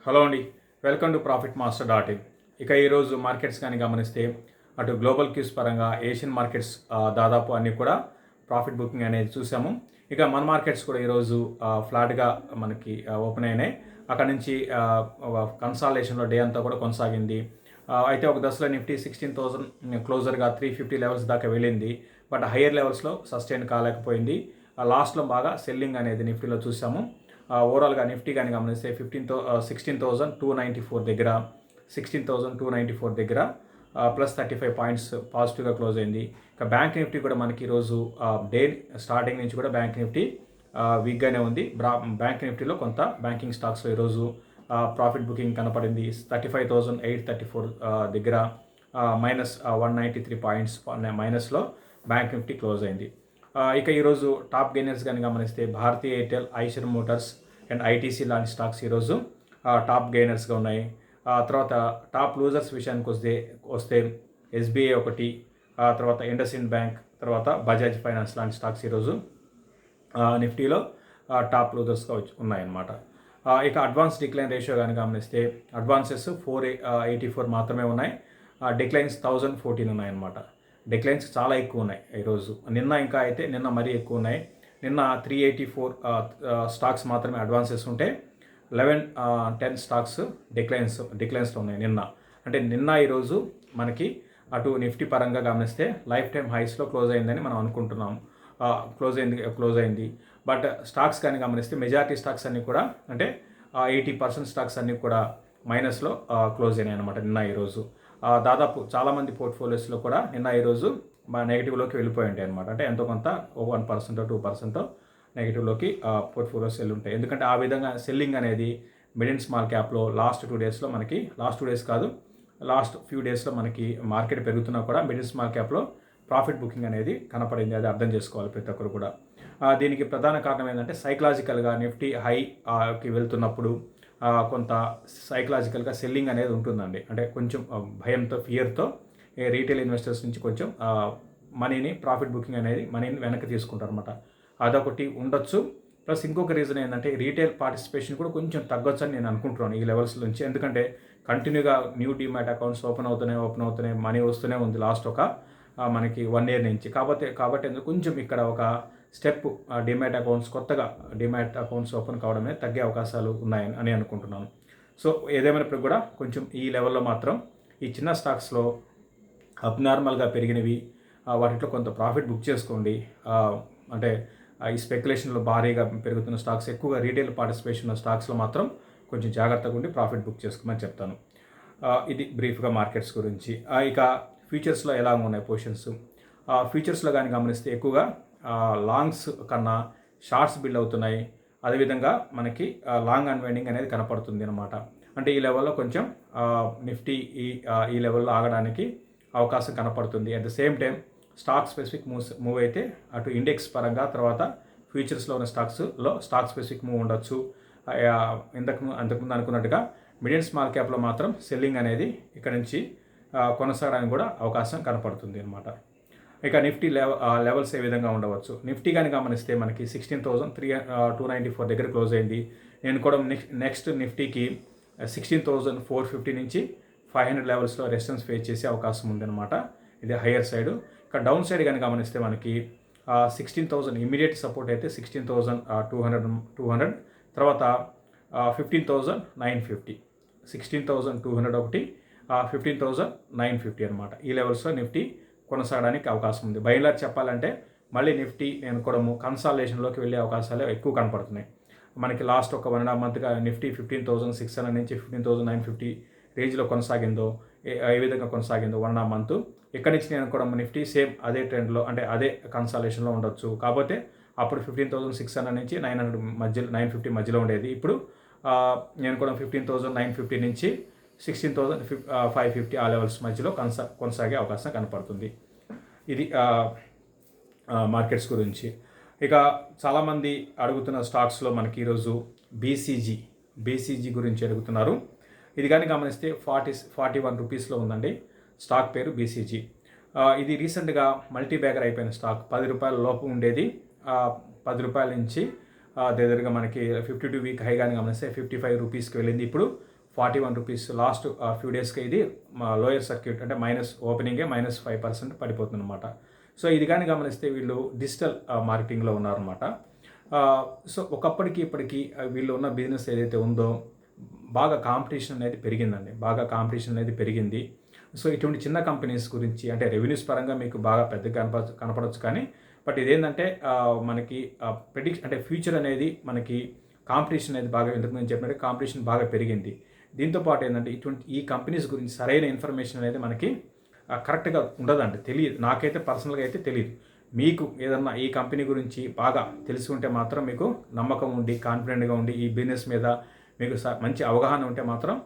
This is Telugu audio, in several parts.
హలో అండి, welcome to profit master dot in. ఇక ఈరోజు మార్కెట్స్ కానీ గమనిస్తే అటు గ్లోబల్ క్యూస్ పరంగా ఏషియన్ మార్కెట్స్ దాదాపు అన్నీ కూడా ప్రాఫిట్ బుకింగ్ అనేది చూసాము. ఇక మన మార్కెట్స్ కూడా ఈరోజు ఫ్లాట్గా మనకి ఓపెన్ అయినాయి. అక్కడ నుంచి కన్సాలేషన్లో డే అంతా కూడా కొనసాగింది. అయితే ఒక దశలో నిఫ్టీ 16,000 క్లోజర్గా 350 లెవెల్స్ దాకా వెళ్ళింది. బట్ హయ్యర్ లెవెల్స్లో సస్టైన్ కాలేకపోయింది. లాస్ట్లో బాగా సెల్లింగ్ అనేది నిఫ్టీలో చూసాము. ఓవరాల్గా నిఫ్టీ కానీ గమనిస్తే 16,294 దగ్గర 16,294 దగ్గర ప్లస్ 35 పాయింట్స్ పాజిటివ్గా క్లోజ్ అయింది. ఇక బ్యాంక్ నిఫ్టీ కూడా మనకి ఈరోజు డే స్టార్టింగ్ నుంచి కూడా బ్యాంక్ నిఫ్టీ వీక్గానే ఉంది. బ్యాంక్ నిఫ్టీలో కొంత బ్యాంకింగ్ స్టాక్స్లో ఈరోజు ప్రాఫిట్ బుకింగ్ కనపడింది. 35,834 దగ్గర మైనస్ 193 పాయింట్స్ మైనస్లో బ్యాంక్ నిఫ్టీ క్లోజ్ అయింది. ఇక ఈరోజు టాప్ గెయినర్స్ కానీ గమనిస్తే Bharti Airtel, Eicher Motors and ITC లాంటి స్టాక్స్ ఈరోజు టాప్ గెయినర్స్గా ఉన్నాయి. తర్వాత టాప్ లూజర్స్ విషయానికి వస్తే ఎస్బీఐ ఒకటి, తర్వాత ఇండస్ఇండ్ బ్యాంక్, తర్వాత బజాజ్ ఫైనాన్స్ లాంటి స్టాక్స్ ఈరోజు నిఫ్టీలో టాప్ లూజర్స్గా ఉన్నాయన్నమాట. ఇక అడ్వాన్స్ డిక్లైన్ రేషియో కానీ గమనిస్తే అడ్వాన్సెస్ 484 మాత్రమే ఉన్నాయి. డిక్లైన్స్ 1014 ఉన్నాయన్నమాట. డిక్లైన్స్ చాలా ఎక్కువ ఉన్నాయి ఈరోజు. నిన్న మరీ ఎక్కువ ఉన్నాయి. నిన్న 384 స్టాక్స్ మాత్రమే అడ్వాన్సెస్ ఉంటే 10 స్టాక్స్ డిక్లైన్స్లో ఉన్నాయి నిన్న. అంటే ఈరోజు మనకి అటు నిఫ్టీ పరంగా గమనిస్తే లైఫ్ టైం హైస్లో క్లోజ్ అయిందని మనం అనుకుంటున్నాం. క్లోజ్ అయింది. బట్ స్టాక్స్ కానీ గమనిస్తే మెజారిటీ స్టాక్స్ అన్నీ కూడా అంటే 80% స్టాక్స్ అన్నీ కూడా మైనస్లో క్లోజ్ అయినాయి అనమాట ఈరోజు. దాదాపు చాలామంది పోర్ట్ఫోలియోస్లో కూడా ఈరోజు నెగిటివ్లోకి వెళ్ళిపోయి ఉంటాయి అనమాట. అంటే ఎంతో కొంత 1% 2% నెగిటివ్లోకి పోర్ట్ఫోలియోస్ వెళ్ళి ఉంటాయి. ఎందుకంటే ఆ విధంగా సెల్లింగ్ అనేది మిడ్ అండ్ స్మాల్ క్యాప్లో లాస్ట్ 2 డేస్లో మనకి లాస్ట్ ఫ్యూ డేస్లో మనకి మార్కెట్ పెరుగుతున్నా కూడా మిడ్ అండ్ స్మాల్ క్యాప్లో ప్రాఫిట్ బుకింగ్ అనేది కనపడింది. అది అర్థం చేసుకోవాలి ప్రతి ఒక్కరు కూడా. దీనికి ప్రధాన కారణం ఏంటంటే సైకలాజికల్గా నిఫ్టీ హైకి వెళ్తున్నప్పుడు కొంత సైకలాజికల్గా సెల్లింగ్ అనేది ఉంటుందండి. అంటే కొంచెం భయంతో, ఫియర్తో రీటైల్ ఇన్వెస్టర్స్ నుంచి కొంచెం ప్రాఫిట్ బుకింగ్ అనేది మనీని వెనక్కి తీసుకుంటారు అనమాట. అదొకటి ఉండొచ్చు. ప్లస్ ఇంకొక రీజన్ ఏంటంటే రీటైల్ పార్టిసిపేషన్ కూడా కొంచెం తగ్గొచ్చు అని నేను అనుకుంటున్నాను ఈ లెవెల్స్ నుంచి. ఎందుకంటే కంటిన్యూగా న్యూ డీమ్యాట్ అకౌంట్స్ ఓపెన్ అవుతున్నాయి, మనీ వస్తూనే ఉంది లాస్ట్ మనకి 1 year నుంచి. కాబట్టి కొంచెం ఇక్కడ ఒక స్టెప్ కొత్తగా డిమ్యాట్ అకౌంట్స్ ఓపెన్ కావడం అనేది తగ్గే అవకాశాలు ఉన్నాయని అనుకుంటున్నాను. సో ఏదేమైనప్పుడు కూడా కొంచెం ఈ లెవెల్లో మాత్రం ఈ చిన్న స్టాక్స్లో అబ్నార్మల్గా పెరిగినవి వాటిలో కొంత ప్రాఫిట్ బుక్ చేసుకోండి. అంటే ఈ స్పెక్యులేషన్లో భారీగా పెరుగుతున్న స్టాక్స్, ఎక్కువగా రీటైల్ పార్టిసిపేషన్ ఉన్న స్టాక్స్లో మాత్రం కొంచెం జాగ్రత్తగా ఉండి ప్రాఫిట్ బుక్ చేసుకోమని చెప్తాను. ఇది బ్రీఫ్గా మార్కెట్స్ గురించి. ఇక ఫ్యూచర్స్లో ఎలా ఉన్నాయి పొజిషన్స్. ఫ్యూచర్స్లో కానీ గమనిస్తే ఎక్కువగా లాంగ్స్ కన్నా షార్ట్స్ బిల్డ్ అవుతున్నాయి. అదేవిధంగా మనకి లాంగ్ అన్వైండింగ్ అనేది కనపడుతుంది అనమాట. అంటే ఈ లెవెల్లో కొంచెం నిఫ్టీ ఈ లెవెల్లో ఆగడానికి అవకాశం కనపడుతుంది. At the same time stock specific move అయితే అటు ఇండెక్స్ పరంగా, తర్వాత ఫ్యూచర్స్లో ఉన్న స్టాక్ స్పెసిఫిక్ మూవ్ ఉండొచ్చు. అంతకుముందు అనుకున్నట్టుగా మిడ్ అండ్ స్మాల్ క్యాప్లో మాత్రం సెల్లింగ్ అనేది ఇక్కడ నుంచి కొనసాగడానికి కూడా అవకాశం కనపడుతుంది అనమాట. ఇక నిఫ్టీ లెవెల్స్ ఏ విధంగా ఉండవచ్చు. నిఫ్టీ కానీ గమనిస్తే మనకి 16,294 దగ్గర క్లోజ్ అయింది. నేను కూడా నెక్స్ట్ నిఫ్టీకి 16,450 నుంచి 500 లెవెల్స్లో రెసిస్టెన్స్ ఫేస్ చేసే అవకాశం ఉందన్నమాట. ఇది హయ్యర్ సైడ్. ఇక డౌన్ సైడ్ కానీ గమనిస్తే మనకి 16,000 ఇమీడియట్ సపోర్ట్ అయితే 16,200, తర్వాత 15,950, 16,200 ఒకటి, 15,950 అనమాట. ఈ లెవెల్స్లో నిఫ్టీ కొనసాగడానికి అవకాశం ఉంది. బైలార్ చెప్పాలంటే మళ్ళీ నిఫ్టీ నేను కూడా కన్సాలేషన్లోకి వెళ్ళే అవకాశాలు ఎక్కువ కనపడుతున్నాయి. మనకి లాస్ట్ ఒక 1.5 monthగా నిఫ్టీ 15,600 నుంచి 15,950 రేంజ్లో కొనసాగిందో, ఏ విధంగా కొనసాగిందో 1.5 month. ఇక్కడి నుంచి నేను కూడా నిఫ్టీ సేమ్ అదే ట్రెండ్లో, అంటే అదే కన్సాలేషన్లో ఉండొచ్చు. కాకపోతే అప్పుడు 15,600 నుంచి 950 మధ్యలో ఉండేది. ఇప్పుడు నేను కూడా 15,950 నుంచి 16,550 ఆ లెవెల్స్ మధ్యలో కొనసాగే అవకాశం కనపడుతుంది. ఇది మార్కెట్స్ గురించి. ఇక చాలామంది అడుగుతున్న స్టాక్స్లో మనకి ఈరోజు బీసీజీ గురించి అడుగుతున్నారు. ఇది కానీ గమనిస్తే 41 రూపీస్లో ఉందండి. స్టాక్ పేరు బీసీజీ. ఇది రీసెంట్గా మల్టీ బ్యాగర్ అయిపోయిన స్టాక్. 10 రూపాయల లోపు ఉండేది. 10 రూపాయల నుంచి దగ్గరగా మనకి 52 వీక్ హైగాని గమనిస్తే 55 రూపీస్కి వెళ్ళింది. ఇప్పుడు రూపీస్ లాస్ట్ ఫ్యూ డేస్కి ఇది లోయర్ సర్క్యూట్ అంటే -5% పడిపోతుంది అనమాట. సో ఇది కానీ గమనిస్తే వీళ్ళు డిజిటల్ మార్కెటింగ్లో ఉన్నారనమాట. సో ఒకప్పటికి ఇప్పటికి వీళ్ళు ఉన్న బిజినెస్ ఏదైతే ఉందో బాగా కాంపిటీషన్ అనేది పెరిగిందండి. పెరిగింది. సో ఇటువంటి చిన్న కంపెనీస్ గురించి అంటే రెవెన్యూస్ పరంగా మీకు బాగా పెద్దగా కనపడొచ్చు కానీ బట్ ఇదేంటంటే మనకి అంటే ఫ్యూచర్ అనేది మనకి కాంపిటీషన్ అనేది బాగా ఇంతకు ముందు చెప్పినట్టు కాంపిటీషన్ బాగా పెరిగింది. దీంతో పాటు ఏంటంటే ఈ కంపెనీస్ గురించి సరైన ఇన్ఫర్మేషన్ అనేది మనకి కరెక్ట్గా ఉండదండి. తెలియదు. నాకైతే పర్సనల్గా అయితే తెలియదు. మీకు ఏదన్నా ఈ కంపెనీ గురించి బాగా తెలిసి ఉంటే మాత్రం మీకు నమ్మకం ఉండి కాన్ఫిడెంట్గా ఉండి ఈ బిజినెస్ మీద మీకు మంచి అవగాహన ఉంటే మాత్రం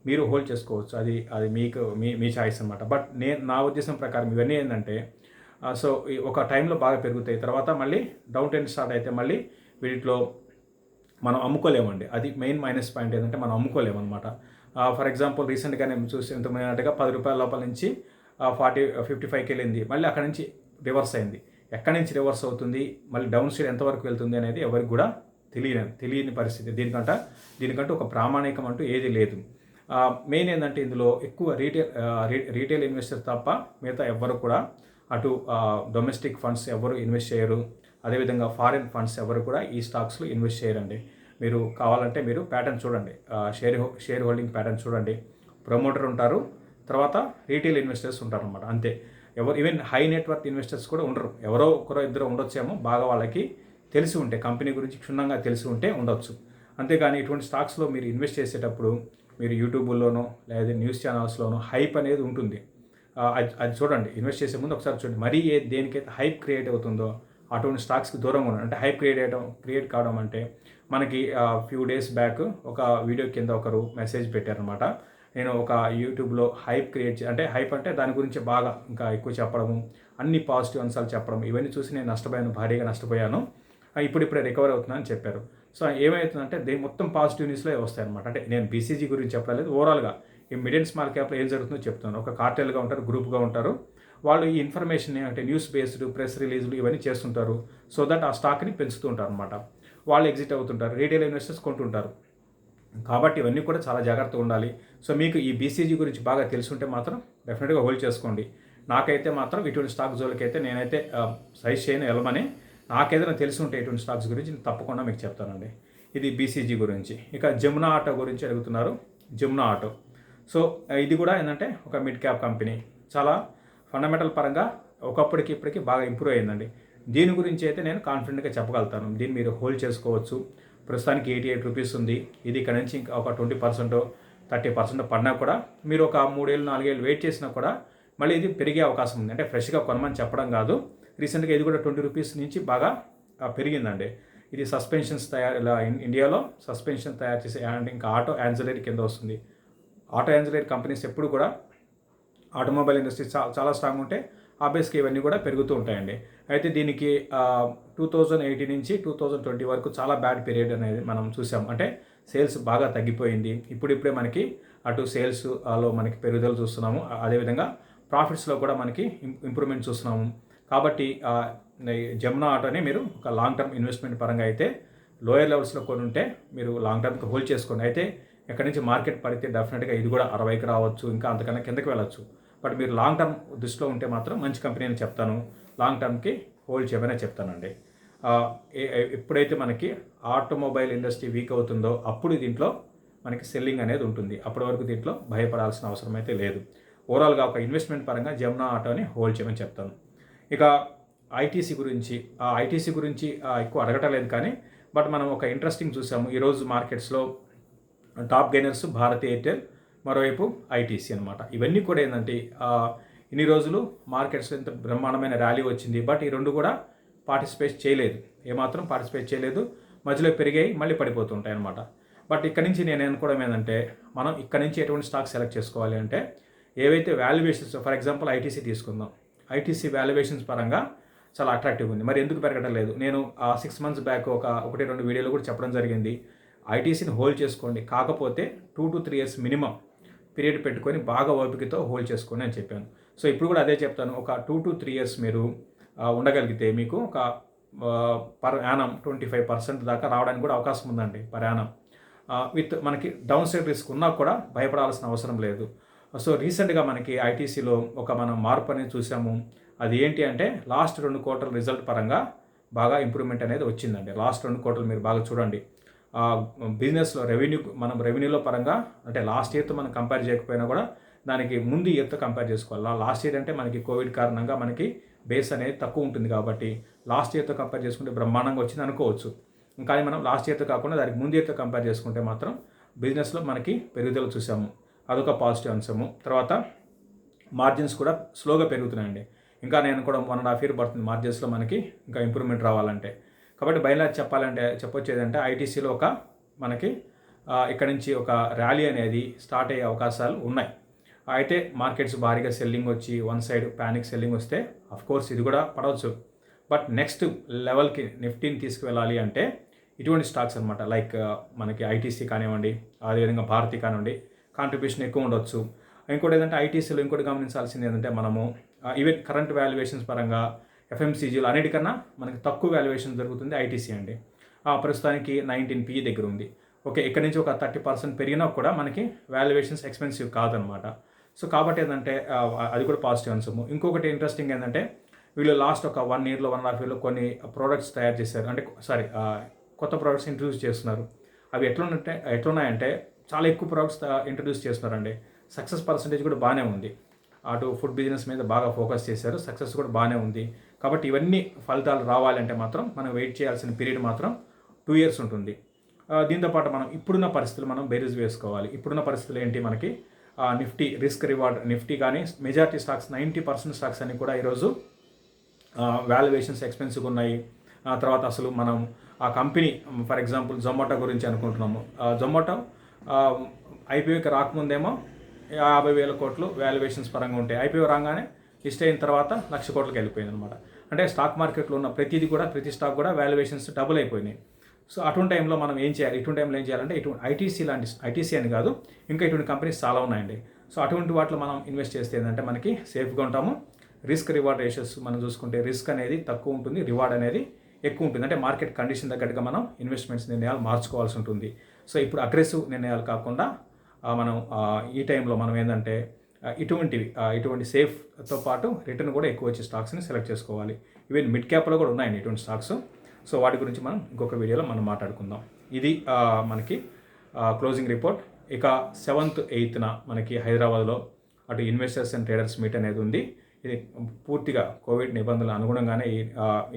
మీరు హోల్డ్ చేసుకోవచ్చు. అది మీకు మీ చాయిస్ అనమాట. బట్ నా ఉద్దేశం ప్రకారం ఇవన్నీ ఏంటంటే సో ఒక టైంలో బాగా పెరుగుతాయి, తర్వాత మళ్ళీ డౌన్ ట్రెండ్ స్టార్ట్ అయితే మళ్ళీ వీటిలో మనం అమ్ముకోలేమండి. అది మెయిన్ మైనస్ పాయింట్ ఏంటంటే మనం అమ్ముకోలేమన్నమాట. ఫర్ ఎగ్జాంపుల్ రీసెంట్గా నేను చూసి ఎంతమందినట్టుగా ₹10 లోపల నుంచి 55కి వెళ్ళింది. మళ్ళీ అక్కడ నుంచి రివర్స్ అయింది. ఎక్కడి నుంచి రివర్స్ అవుతుంది, మళ్ళీ డౌన్ సైడ్ ఎంతవరకు వెళ్తుంది అనేది ఎవరికి కూడా తెలియని పరిస్థితి. దీనికంటూ ఒక ప్రామాణికం అంటూ ఏది లేదు. మెయిన్ ఏంటంటే ఇందులో ఎక్కువ రీటైల్ ఇన్వెస్టర్ తప్ప మిగతా ఎవ్వరు కూడా అటు డొమెస్టిక్ ఫండ్స్ ఎవరు ఇన్వెస్ట్ చేయరు. అదేవిధంగా ఫారిన్ ఫండ్స్ ఎవరు కూడా ఈ స్టాక్స్లో ఇన్వెస్ట్ చేయరండి. మీరు కావాలంటే మీరు ప్యాటర్న్ చూడండి, షేర్ హోల్డింగ్ ప్యాటర్న్ చూడండి. ప్రమోటర్ ఉంటారు, తర్వాత రీటైల్ ఇన్వెస్టర్స్ ఉంటారు అన్నమాట. అంతే. ఈవెన్ హై నెట్వర్క్ ఇన్వెస్టర్స్ కూడా ఉండరు. ఎవరో ఒకరో ఇద్దరు ఉండొచ్చేమో, బాగా వాళ్ళకి తెలిసి ఉంటే కంపెనీ గురించి క్షుణ్ణంగా తెలిసి ఉంటే ఉండొచ్చు. అంతేగాని ఇటువంటి స్టాక్స్లో మీరు ఇన్వెస్ట్ చేసేటప్పుడు మీరు యూట్యూబ్లోనో లేదా న్యూస్ ఛానల్స్లోనో హైప్ అనేది ఉంటుంది. అది చూడండి. ఇన్వెస్ట్ చేసే ముందు ఒకసారి చూడండి. మరీ దేనికైతే హైప్ క్రియేట్ అవుతుందో అటువంటి స్టాక్స్కి దూరంగా ఉండండి. అంటే హైప్ క్రియేట్ కావడం అంటే మనకి ఫ్యూ డేస్ బ్యాక్ ఒక వీడియో కింద ఒకరు మెసేజ్ పెట్టారనమాట. నేను ఒక యూట్యూబ్లో హైప్ అంటే దాని గురించి బాగా ఇంకా ఎక్కువ చెప్పడము, అన్ని పాజిటివ్ అంశాలు చెప్పడం, ఇవన్నీ చూసి నేను భారీగా నష్టపోయాను. ఇప్పుడిప్పుడే రికవర్ అవుతున్నాను అని చెప్పారు. సో ఏమవుతుందంటే మొత్తం పాజిటివ్ న్యూస్లో వస్తాయి అనమాట. అంటే నేను బీసీజీ గురించి చెప్పలేదు, ఓవరాల్గా ఈ మిడ్ అండ్ స్మాల్ క్యాప్లో ఏం జరుగుతుందో చెప్తున్నాను. ఒక కార్టెల్గా ఉంటారు, గ్రూప్గా ఉంటారు. వాళ్ళు ఈ ఇన్ఫర్మేషన్ అంటే న్యూస్ బేస్డ్ ప్రెస్ రిలీజులు ఇవన్నీ చేస్తుంటారు. సో దట్ ఆ స్టాక్ని పెంచుతూ ఉంటారు అనమాట. వాళ్ళు ఎగ్జిట్ అవుతుంటారు, రీటైల్ ఇన్వెస్టర్స్ కొంటుంటారు. కాబట్టి ఇవన్నీ కూడా చాలా జాగ్రత్తగా ఉండాలి. సో మీకు ఈ బీసీజీ గురించి బాగా తెలుసుంటే మాత్రం డెఫినెట్గా హోల్డ్ చేసుకోండి. నాకైతే మాత్రం ఇటువంటి స్టాక్ జోలికైతే నేనైతే సజెస్ట్ చేయను వెళ్ళమని. నాకేదైనా తెలిసి ఉంటే ఇటువంటి స్టాక్స్ గురించి నేను తప్పకుండా మీకు చెప్తానండి. ఇది బీసీజీ గురించి. ఇక జమునా ఆటో గురించి అడుగుతున్నారు. జమునా ఆటో సో ఇది కూడా ఏంటంటే ఒక మిడ్ క్యాప్ కంపెనీ. చాలా ఫండమెంటల్ పరంగా ఒకప్పటికి ఇప్పటికి బాగా ఇంప్రూవ్ అయిందండి. దీని గురించి అయితే నేను కాన్ఫిడెంట్గా చెప్పగలుగుతాను. దీన్ని మీరు హోల్డ్ చేసుకోవచ్చు. ప్రస్తుతానికి ₹88 ఉంది. ఇది ఇక్కడ నుంచి ఇంకా ఒక 20% 30% పడినా కూడా మీరు ఒక 3 ఏళ్ళు 4 ఏళ్ళు వెయిట్ చేసినా కూడా మళ్ళీ ఇది పెరిగే అవకాశం ఉంది. అంటే ఫ్రెష్గా కొనమని చెప్పడం కాదు. రీసెంట్గా ఇది కూడా ₹20 నుంచి బాగా పెరిగిందండి. ఇది సస్పెన్షన్స్ ఇండియాలో సస్పెన్షన్ తయారు చేసే ఇంకా ఆటో యాన్సిలరీ కింద వస్తుంది. ఆటో యాన్సిలరీ కంపెనీస్ ఎప్పుడు కూడా ఆటోమొబైల్ ఇండస్ట్రీ చాలా స్ట్రాంగ్ ఉంటే ఆబ్వియస్గా ఇవన్నీ కూడా పెరుగుతూ ఉంటాయండి. అయితే దీనికి 2018 నుంచి 2020 వరకు చాలా బ్యాడ్ పీరియడ్ అనేది మనం చూసాం. అంటే సేల్స్ బాగా తగ్గిపోయింది. ఇప్పుడిప్పుడే మనకి అటు సేల్స్లో మనకి పెరుగుదల చూస్తున్నాము. అదేవిధంగా ప్రాఫిట్స్లో కూడా మనకి ఇంప్రూవ్మెంట్ చూస్తున్నాము. కాబట్టి జమునా ఆటోని మీరు ఒక లాంగ్ టర్మ్ ఇన్వెస్ట్మెంట్ పరంగా అయితే లోయర్ లెవెల్స్లో కొని ఉంటే మీరు లాంగ్ టర్మ్కి హోల్డ్ చేసుకోండి. అయితే ఎక్కడి నుంచి మార్కెట్ పడితే డెఫినెట్గా ఇది కూడా 60కి రావచ్చు, ఇంకా అంతకన్నా కిందకి వెళ్ళచ్చు. బట్ మీరు లాంగ్ టర్మ్ దృష్టిలో ఉంటే మాత్రం మంచి కంపెనీ అని చెప్తాను. లాంగ్ టర్మ్కి హోల్డ్ చేయమనే చెప్తానండి. ఎప్పుడైతే మనకి ఆటోమొబైల్ ఇండస్ట్రీ వీక్ అవుతుందో అప్పుడు దీంట్లో మనకి సెల్లింగ్ అనేది ఉంటుంది. అప్పటి వరకు దీంట్లో భయపడాల్సిన అవసరం అయితే లేదు. ఓవరాల్గా ఒక ఇన్వెస్ట్మెంట్ పరంగా జమునా ఆటోని హోల్డ్ చేయమని చెప్తాను. ఇక ఐటీసీ గురించి ఎక్కువ అడగటం లేదు కానీ బట్ మనం ఒక ఇంట్రెస్టింగ్ చూసాము. ఈరోజు మార్కెట్స్లో టాప్ గెయినర్స్ భారతీ ఎయిర్టెల్, మరోవైపు ఐటీసీ అనమాట. ఇవన్నీ కూడా ఏంటంటే ఇన్ని రోజులు మార్కెట్స్లో ఎంత బ్రహ్మాండమైన ర్యాలీ వచ్చింది. బట్ ఈ రెండు కూడా ఏమాత్రం పార్టిసిపేట్ చేయలేదు. మధ్యలో పెరిగాయి, మళ్ళీ పడిపోతుంటాయి అనమాట. బట్ ఇక్కడ నుంచి నేను అనుకోవడం ఏంటంటే మనం ఇక్కడ నుంచి ఎటువంటి స్టాక్ సెలెక్ట్ చేసుకోవాలి అంటే ఏవైతే వాల్యుయేషన్స్, ఫర్ ఎగ్జాంపుల్ ఐటీసీ తీసుకుందాం. ఐటీసీ వాల్యుయేషన్స్ పరంగా చాలా అట్రాక్టివ్ ఉంది. మరి ఎందుకు పెరగడం లేదు? నేను 6 months బ్యాక్ 1-2 వీడియోలు కూడా చెప్పడం జరిగింది. ఐటీసీని హోల్డ్ చేసుకోండి, కాకపోతే 2 to 3 years మినిమం పీరియడ్ పెట్టుకొని బాగా ఓపికతో హోల్డ్ చేసుకోండి అని చెప్పాను. సో ఇప్పుడు కూడా అదే చెప్తాను. ఒక 2 to 3 years మీరు ఉండగలిగితే మీకు ఒక పర్ యానం 25% దాకా రావడానికి కూడా అవకాశం ఉందండి. పర్ యానం విత్ మనకి డౌన్ సైడ్ రిస్క్ ఉన్నా కూడా భయపడాల్సిన అవసరం లేదు. సో రీసెంట్గా మనకి ఐటీసీలో ఒక మనం మార్పు అనేది చూసాము. అది ఏంటి అంటే లాస్ట్ 2 క్వార్టర్ల రిజల్ట్ పరంగా బాగా ఇంప్రూవ్మెంట్ అనేది వచ్చిందండి. లాస్ట్ 2 క్వార్టర్లు మీరు బాగా చూడండి. బిజినెస్లో మనం రెవెన్యూలో పరంగా అంటే లాస్ట్ ఇయర్తో మనం కంపేర్ చేయకపోయినా కూడా దానికి ముందు ఇయర్తో కంపేర్ చేసుకోవాలి. లాస్ట్ ఇయర్ అంటే మనకి కోవిడ్ కారణంగా మనకి బేస్ అనేది తక్కువ ఉంటుంది కాబట్టి లాస్ట్ ఇయర్తో కంపేర్ చేసుకుంటే బ్రహ్మాండంగా వచ్చింది అనుకోవచ్చు. కానీ మనం లాస్ట్ ఇయర్తో కాకుండా దానికి ముందు ఇయర్తో కంపేర్ చేసుకుంటే మాత్రం బిజినెస్లో మనకి పెరుగుదల చూసాము. అదొక పాజిటివ్ అంశము. తర్వాత మార్జిన్స్ కూడా స్లోగా పెరుగుతున్నాయండి. ఇంకా నేను కూడా 1.5 year పడుతుంది మార్జిన్స్లో మనకి ఇంకా ఇంప్రూవ్మెంట్ రావాలంటే. కాబట్టి బయలుదేరి చెప్పొచ్చేది అంటే ఐటీసీలో ఒక మనకి ఇక్కడ నుంచి ఒక ర్యాలీ అనేది స్టార్ట్ అయ్యే అవకాశాలు ఉన్నాయి. అయితే మార్కెట్స్ భారీగా సెల్లింగ్ వచ్చి వన్ సైడ్ ప్యానిక్ సెల్లింగ్ వస్తే అఫ్కోర్స్ ఇది కూడా పడవచ్చు. బట్ నెక్స్ట్ లెవెల్కి నిఫ్టీని తీసుకువెళ్ళాలి అంటే ఇటువంటి స్టాక్స్ అనమాట. లైక్ మనకి ఐటీసీ కానివ్వండి, అదేవిధంగా భారతి కానివ్వండి, కాంట్రిబ్యూషన్ ఎక్కువ ఉండొచ్చు. ఇంకోటి ఏంటంటే ఐటీసీలో ఇంకోటి గమనించాల్సింది ఏంటంటే మనము ఈవెన్ కరెంట్ వాల్యుయేషన్స్ పరంగా ఎఫ్ఎంసీజీలు అన్నిటికన్నా మనకి తక్కువ వాల్యుయేషన్ దొరుకుతుంది ఐటీసీ అండి. ప్రస్తుతానికి 19 PE దగ్గర ఉంది. ఓకే, ఇక్కడ నుంచి ఒక 30% పెరిగినా కూడా మనకి వాల్యుయేషన్స్ ఎక్స్పెన్సివ్ కాదనమాట. సో కాబట్టి ఏంటంటే అది కూడా పాజిటివ్ అంశము. ఇంకొకటి ఇంట్రెస్టింగ్ ఏంటంటే వీళ్ళు లాస్ట్ ఒక 1 yearలో 1.5 yearలో కొన్ని ప్రోడక్ట్స్ తయారు చేశారు. అంటే కొత్త ప్రోడక్ట్స్ ఇంట్రడ్యూస్ చేస్తున్నారు. అవి ఎట్లున్నాయంటే చాలా ఎక్కువ ప్రోడక్ట్స్ ఇంట్రడ్యూస్ చేస్తున్నారండి. సక్సెస్ పర్సంటేజ్ కూడా బాగానే ఉంది. అటు ఫుడ్ బిజినెస్ మీద బాగా ఫోకస్ చేశారు. సక్సెస్ కూడా బాగానే ఉంది. కాబట్టి ఇవన్నీ ఫలితాలు రావాలంటే మాత్రం మనం వెయిట్ చేయాల్సిన పీరియడ్ మాత్రం 2 years ఉంటుంది. దీంతోపాటు మనం ఇప్పుడున్న పరిస్థితులు మనం బేరీజ్ వేసుకోవాలి. ఇప్పుడున్న పరిస్థితులు ఏంటి మనకి నిఫ్టీ రిస్క్ రివార్డ్ నిఫ్టీ కానీ మెజారిటీ స్టాక్స్ 90% స్టాక్స్ అన్ని కూడా ఈరోజు వాల్యుయేషన్స్ ఎక్స్పెన్సివ్గా ఉన్నాయి. తర్వాత అసలు మనం ఆ కంపెనీ ఫర్ ఎగ్జాంపుల్ జొమాటో గురించి అనుకుంటున్నాము. జొమాటో ఐపీఓకి రాకముందేమో 50,000 కోట్లు వాల్యుయేషన్స్ పరంగా ఉంటాయి. ఐపీఓ రాగానే లిస్ట్ అయిన తర్వాత 1,00,000 కోట్లకి వెళ్ళిపోయింది అనమాట. అంటే స్టాక్ మార్కెట్లో ఉన్న ప్రతి స్టాక్ కూడా వాల్యుయేషన్స్ డబుల్ అయిపోయినాయి. సో అటువంటి టైంలో మనం ఏం చేయాలి? ఇటువంటి టైంలో ఏం చేయాలంటే ఐటీసీ అని కాదు, ఇంకా ఇటువంటి కంపెనీస్ చాలా ఉన్నాయండి. సో అటువంటి వాటిలో మనం ఇన్వెస్ట్ చేస్తే ఏంటంటే మనకి సేఫ్గా ఉంటాము. రిస్క్ రివార్డ్ రేషియోస్ మనం చూసుకుంటే రిస్క్ అనేది తక్కువ ఉంటుంది, రివార్డ్ అనేది ఎక్కువ ఉంటుంది. అంటే మార్కెట్ కండిషన్ తగ్గట్టుగా మనం ఇన్వెస్ట్మెంట్స్ నిర్ణయాలు మార్చుకోవాల్సి ఉంటుంది. సో ఇప్పుడు అగ్రెసివ్ నిర్ణయాలు కాకుండా మనం ఈ టైంలో మనం ఏంటంటే ఇటువంటి సేఫ్తో పాటు రిటర్న్ కూడా ఎక్కువ వచ్చే స్టాక్స్ని సెలెక్ట్ చేసుకోవాలి. ఈవెన్ మిడ్ క్యాప్లో కూడా ఉన్నాయండి ఇటువంటి స్టాక్స్. సో వాటి గురించి మనం ఇంకొక వీడియోలో మనం మాట్లాడుకుందాం. ఇది మనకి క్లోజింగ్ రిపోర్ట్. ఇక 7th 8th మనకి హైదరాబాద్లో అటు ఇన్వెస్టర్స్ అండ్ ట్రేడర్స్ మీట్ అనేది ఉంది. ఇది పూర్తిగా కోవిడ్ నిబంధనల అనుగుణంగానే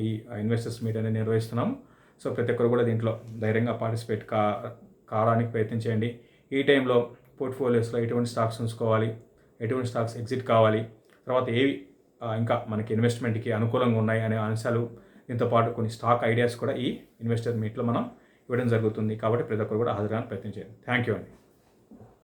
ఈ ఇన్వెస్టర్స్ మీట్ అనేది నిర్వహిస్తున్నాము. సో ప్రతి ఒక్కరు కూడా దీంట్లో ధైర్యంగా పార్టిసిపేట్ కావడానికి ప్రయత్నం చేయండి. ఈ టైంలో పోర్ట్ఫోలియోస్లో ఎటువంటి స్టాక్స్ ఉంచుకోవాలి, ఎటువంటి స్టాక్స్ ఎగ్జిట్ కావాలి, తర్వాత ఏవి ఇంకా మనకి ఇన్వెస్ట్మెంట్కి అనుకూలంగా ఉన్నాయి అనే అంశాలు, దీంతో పాటు కొన్ని స్టాక్ ఐడియాస్ కూడా ఈ ఇన్వెస్టర్ మీట్లో మనం ఇవ్వడం జరుగుతుంది. కాబట్టి ప్రతి ఒక్కరు కూడా హాజరడానికి ప్రయత్నం చేయండి. థ్యాంక్ యూ అండి.